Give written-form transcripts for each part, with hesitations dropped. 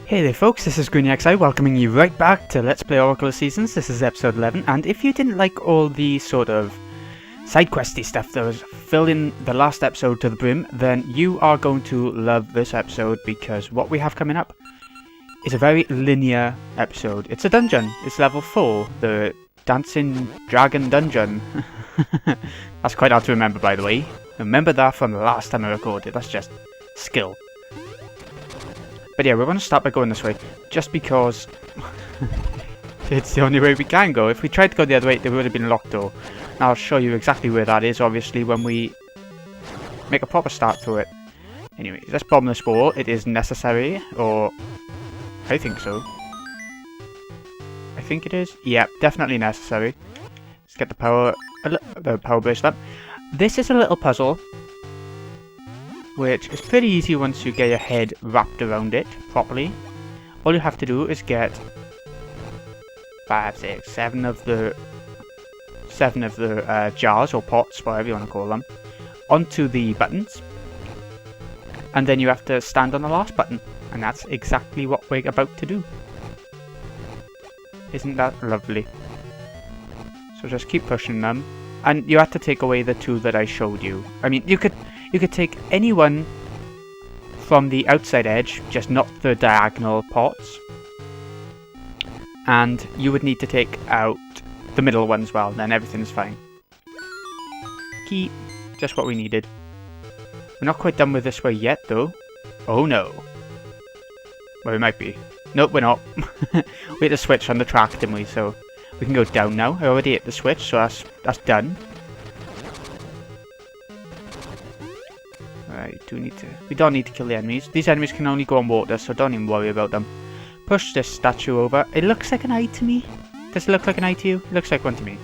Hey there folks, this is GreenXI welcoming you right back to Let's Play Oracle of Seasons. This is episode 11, and if you didn't like all the sort of side questy stuff that was filling the last episode to the brim, then you are going to love this episode because what we have coming up is a very linear episode. It's a dungeon, it's level 4, the Dancing Dragon Dungeon. That's quite hard to remember, by the way. Remember that from the last time I recorded, that's just skill. But yeah, we're going to start by going this way, just because it's the only way we can go. If we tried to go the other way, there would have been a locked door. Now I'll show you exactly where that is, obviously, when we make a proper start to it. Anyway, let's bomb this wall. It is necessary, or I think so. I think it is. Yeah, definitely necessary. Let's get the power burst up. This is a little puzzle, which is pretty easy once you get your head wrapped around it properly. All you have to do is get 5, 6, 7 of the jars or pots, whatever you want to call them, onto the buttons, and then you have to stand on the last button, and that's exactly what we're about to do. Isn't that lovely? So just keep pushing them, and you have to take away the 2 that I showed you. I mean, you could take any one from the outside edge, just not the diagonal pots, and you would need to take out the middle one as well, then everything's fine. Keep just what we needed. We're not quite done with this way yet though. Oh no. Well, we might be. Nope, we're not. We hit the switch on the track, didn't we? So we can go down now. I already hit the switch, so that's done. We don't need to kill the enemies. These enemies can only go on water, so don't even worry about them. Push this statue over. It looks like an eye to me. Does it look like an eye to you? It looks like one to me.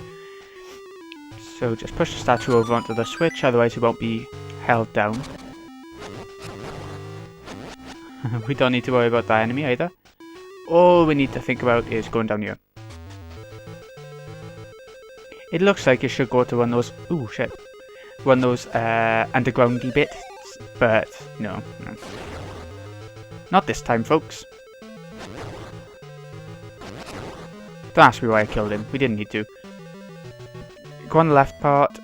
So just push the statue over onto the switch, otherwise it won't be held down. We don't need to worry about that enemy either. All we need to think about is going down here. It looks like you should go to one of those... Ooh, shit. One of those undergroundy bits. But, no. Not this time, folks. Don't ask me why I killed him. We didn't need to. Go on the left part.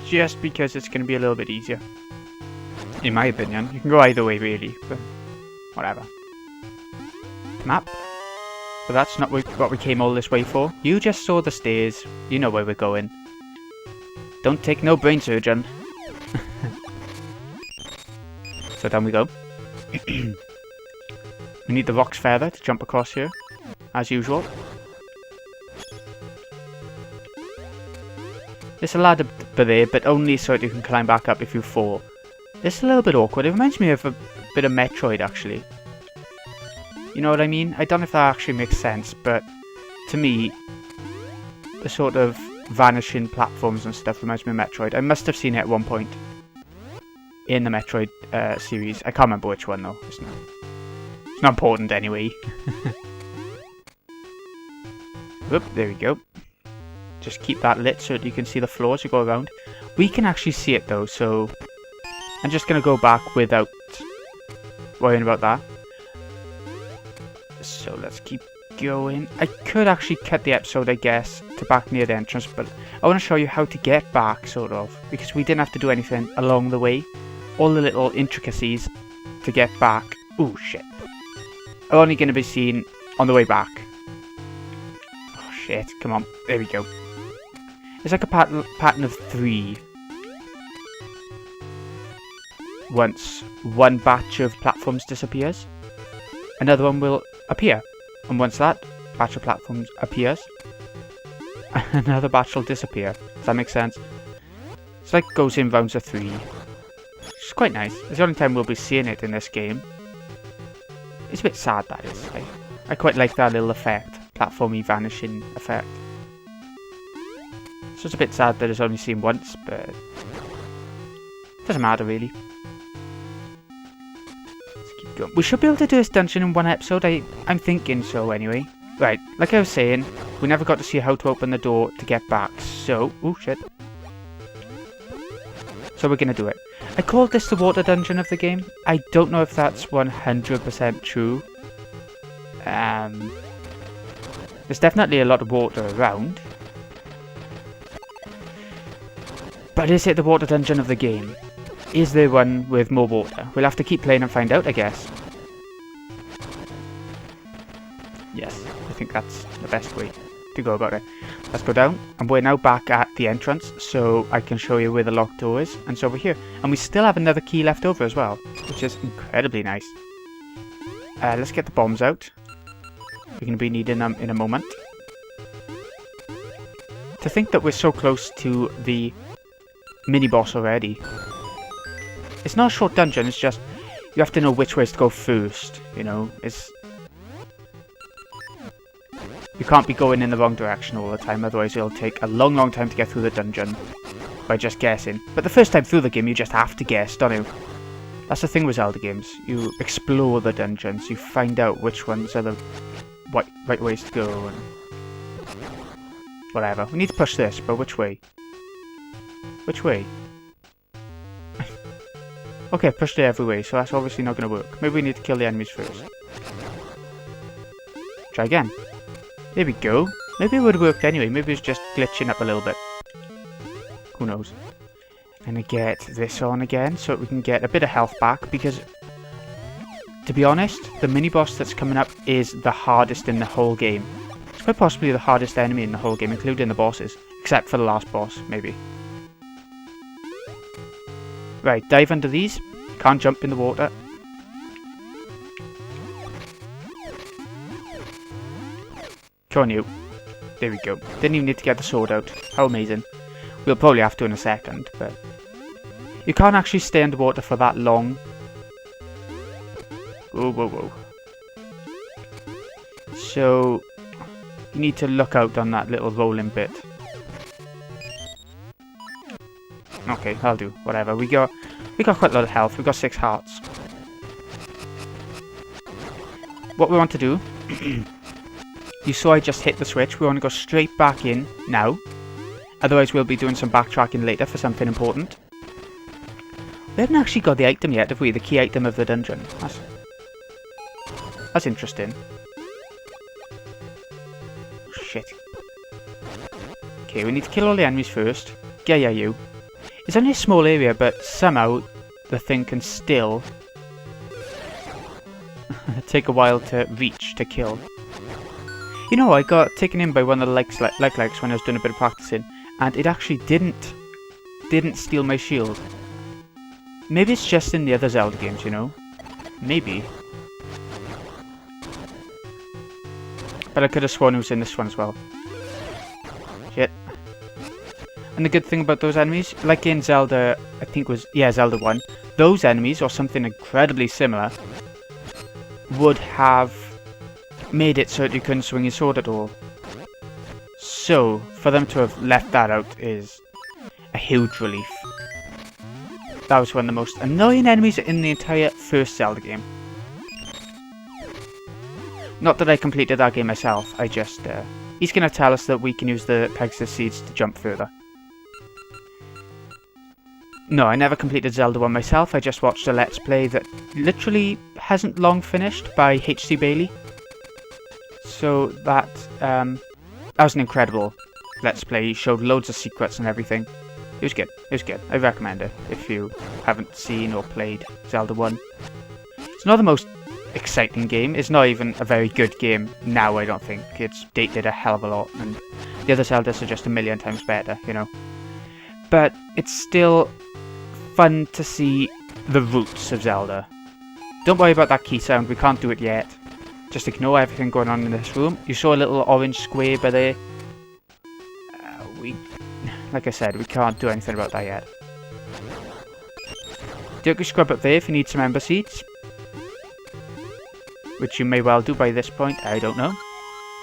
Just because it's going to be a little bit easier. In my opinion. You can go either way, really. But, whatever. Map. But that's not what we came all this way for. You just saw the stairs. You know where we're going. Don't take no brain surgeon. So down we go. We need the rocks feather to jump across here, as usual. There's a ladder there, but only so that you can climb back up if you fall. It's a little bit awkward. It reminds me of a bit of Metroid, actually. You know what I mean? I don't know if that actually makes sense, but to me, the sort of vanishing platforms and stuff reminds me of Metroid. I must have seen it at one point in the Metroid series. I can't remember which one though. It's not important anyway. Whoop, there we go. Just keep that lit so that you can see the floor as you go around. We can actually see it though, so I'm just going to go back without worrying about that. So let's keep going. I could actually cut the episode, I guess, to back near the entrance, but I want to show you how to get back, sort of, because we didn't have to do anything along the way. All the little intricacies to get back. Ooh, shit. Are only going to be seen on the way back. Oh, shit. Come on. There we go. It's like a pattern of 3. Once one batch of platforms disappears, another one will appear. And once that batch of platforms appears, another batch will disappear. Does that make sense? It's like goes in rounds of 3. It's quite nice. It's the only time we'll be seeing it in this game. It's a bit sad, that is. I quite like that little effect. Platformy vanishing effect. It's just a bit sad that it's only seen once, but it doesn't matter really. Let's keep going. We should be able to do this dungeon in one episode. I'm thinking so anyway. Right, like I was saying, we never got to see how to open the door to get back, so... Oh shit. So we're gonna do it. I called this the water dungeon of the game. I don't know if that's 100% true. There's definitely a lot of water around. But is it the water dungeon of the game? Is there one with more water? We'll have to keep playing and find out, I guess. Yes, I think that's the best way to go about it. Let's go down, and we're now back at the entrance, so I can show you where the locked door is, and it's over here. And we still have another key left over as well, which is incredibly nice. Let's get the bombs out. We're going to be needing them in a moment. To think that we're so close to the mini-boss already. It's not a short dungeon, it's just you have to know which ways to go first, you know. You can't be going in the wrong direction all the time, otherwise it'll take a long time to get through the dungeon by just guessing. But the first time through the game, you just have to guess, don't you? That's the thing with Zelda games. You explore the dungeons, you find out which ones are the right ways to go, and whatever. We need to push this, but which way? Which way? Okay, I've pushed it every way, so that's obviously not going to work. Maybe we need to kill the enemies first. Try again. There we go. Maybe it would have worked anyway. Maybe it's just glitching up a little bit. Who knows? And I get this on again so we can get a bit of health back, because to be honest, the mini-boss that's coming up is the hardest in the whole game. It's quite possibly the hardest enemy in the whole game, including the bosses. Except for the last boss, maybe. Right, dive under these. Can't jump in the water. Go on you. There we go. Didn't even need to get the sword out. How amazing. We'll probably have to in a second, but you can't actually stay underwater for that long. Whoa, whoa, whoa. So you need to look out on that little rolling bit. Okay, I'll do. Whatever. We got quite a lot of health. We got 6 hearts. What we want to do, you saw I just hit the switch. We want to go straight back in now. Otherwise we'll be doing some backtracking later for something important. We haven't actually got the item yet, have we? The key item of the dungeon. That's interesting. Shit. Okay, we need to kill all the enemies first. Yeah, you. It's only a small area, but somehow the thing can still take a while to reach, to kill. You know, I got taken in by one of the likes when I was doing a bit of practicing, and it actually didn't steal my shield. Maybe it's just in the other Zelda games, you know? Maybe. But I could have sworn it was in this one as well. Shit. And the good thing about those enemies, like in Zelda, I think it was, yeah, Zelda 1, those enemies, or something incredibly similar, would have made it so that you couldn't swing your sword at all. So, for them to have left that out is a huge relief. That was one of the most annoying enemies in the entire first Zelda game. Not that I completed that game myself, I just, he's going to tell us that we can use the Pegasus seeds to jump further. No, I never completed Zelda 1 myself, I just watched a Let's Play that literally hasn't long finished by HC Bailey. So that was an incredible Let's Play. He showed loads of secrets and everything. It was good, it was good. I recommend it if you haven't seen or played Zelda 1. It's not the most exciting game, it's not even a very good game now, I don't think. It's dated a hell of a lot, and the other Zeldas are just a million times better, you know. But it's still fun to see the roots of Zelda. Don't worry about that key sound, we can't do it yet. Just ignore everything going on in this room. You saw a little orange square by there. Like I said, we can't do anything about that yet. Dirty scrub up there if you need some ember seeds. Which you may well do by this point, I don't know.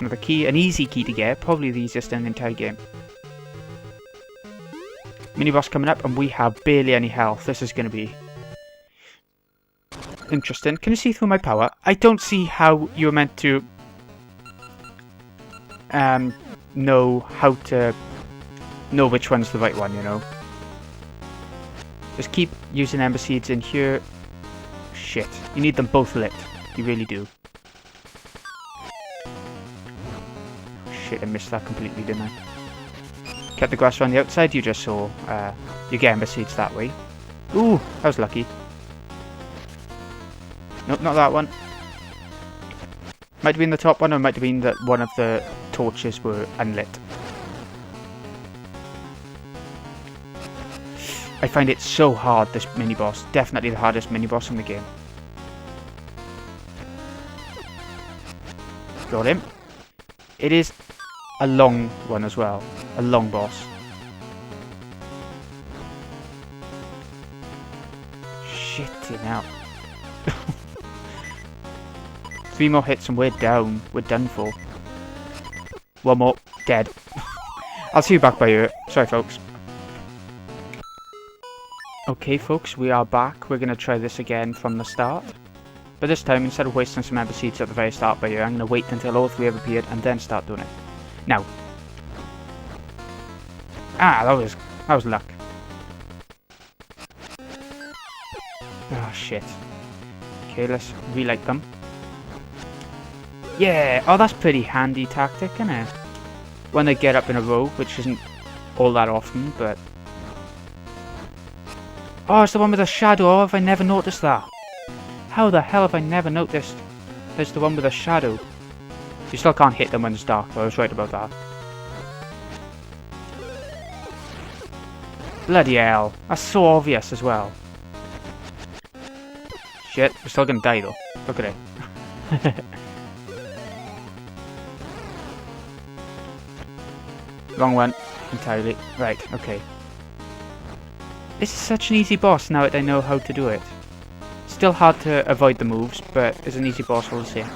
Another key, an easy key to get, probably the easiest in the entire game. Mini-boss coming up, and we have barely any health. This is going to be interesting. Can you see through my power? I don't see how you're meant to know how to know which one's the right one, you know. Just keep using ember seeds in here. Shit, you need them both lit. You really do. Shit, I missed that completely, didn't I? Cut the grass around the outside, you just saw. You get ember seeds that way. Ooh, I was lucky. Nope, not that one. Might have been the top one, or might have been that one of the torches were unlit. I find it so hard, this mini-boss. Definitely the hardest mini-boss in the game. Got him. It is a long one as well. A long boss. Shitting out. 3 more hits and we're down. We're done for. 1 more. Dead. I'll see you back by here. Sorry, folks. Okay, folks, we are back. We're going to try this again from the start. But this time, instead of wasting some ember seeds at the very start by here, I'm going to wait until all 3 have appeared and then start doing it. Now. Ah, that was luck. Oh, shit. Okay, let's relight them. Yeah! Oh, that's pretty handy tactic, isn't it? When they get up in a row, which isn't all that often, but... Oh, it's the one with the shadow. Oh, have I never noticed that? How the hell have I never noticed? There's the one with the shadow. You still can't hit them when it's dark, though. I was right about that. Bloody hell. That's so obvious as well. Shit, we're still gonna die though. Look at it. Wrong one. Entirely. Right, okay. This is such an easy boss now that I know how to do it. Still hard to avoid the moves, but it's an easy boss all the same.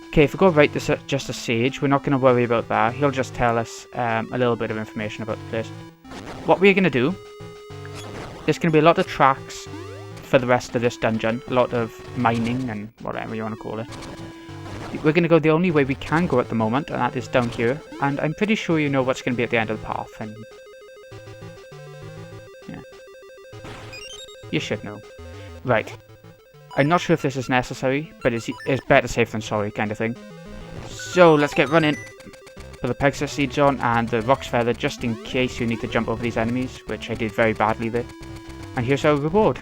Okay, if we go right, this is just a sage. We're not going to worry about that. He'll just tell us a little bit of information about the place. What we're going to do, there's going to be a lot of tracks for the rest of this dungeon. A lot of mining and whatever you want to call it. We're going to go the only way we can go at the moment, and that is down here. And I'm pretty sure you know what's going to be at the end of the path. And yeah, you should know. Right. I'm not sure if this is necessary, but it's better safe than sorry kind of thing. So let's get running. Put the Pegasus seeds on and the Rock's Feather just in case you need to jump over these enemies, which I did very badly there. And here's our reward.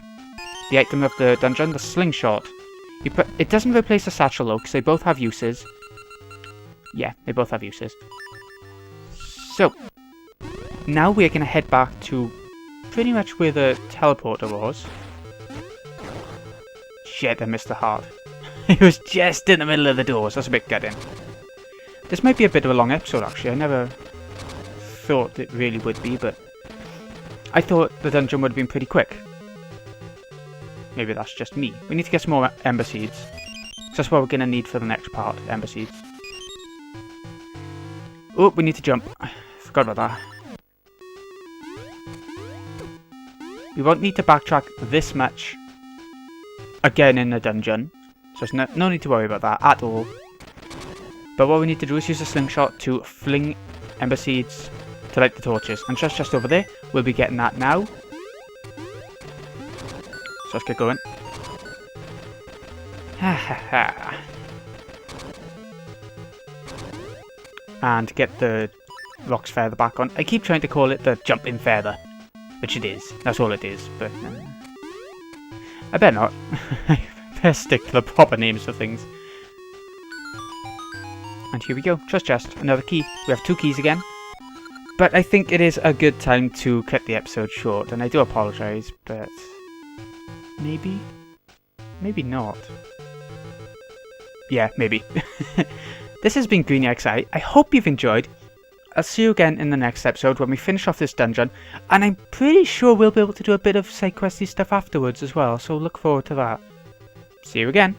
The item of the dungeon, the slingshot. It doesn't replace the satchel though, because they both have uses. Yeah, they both have uses. So, now we're going to head back to pretty much where the teleporter was. Shit, I missed the heart. It was just in the middle of the doors. That's a bit gutting. This might be a bit of a long episode, actually. I never thought it really would be, but I thought the dungeon would have been pretty quick. Maybe that's just me. We need to get some more ember seeds. That's what we're going to need for the next part, ember seeds. Oh, we need to jump. Forgot about that. We won't need to backtrack this much again in the dungeon, so there's no need to worry about that at all. But what we need to do is use a slingshot to fling ember seeds to light the torches, and just over there we'll be getting that now. So let's get going. And get the Rock's Feather back on. I keep trying to call it the jumping feather, which it is. That's all it is, but I better not. I better stick to the proper names for things. And here we go. Trust chest. Another key. We have 2 keys again. But I think it is a good time to cut the episode short. And I do apologise, but maybe? Maybe not. Yeah, maybe. This has been GreenXI. I hope you've enjoyed. I'll see you again in the next episode when we finish off this dungeon, and I'm pretty sure we'll be able to do a bit of side questy stuff afterwards as well, so look forward to that. See you again.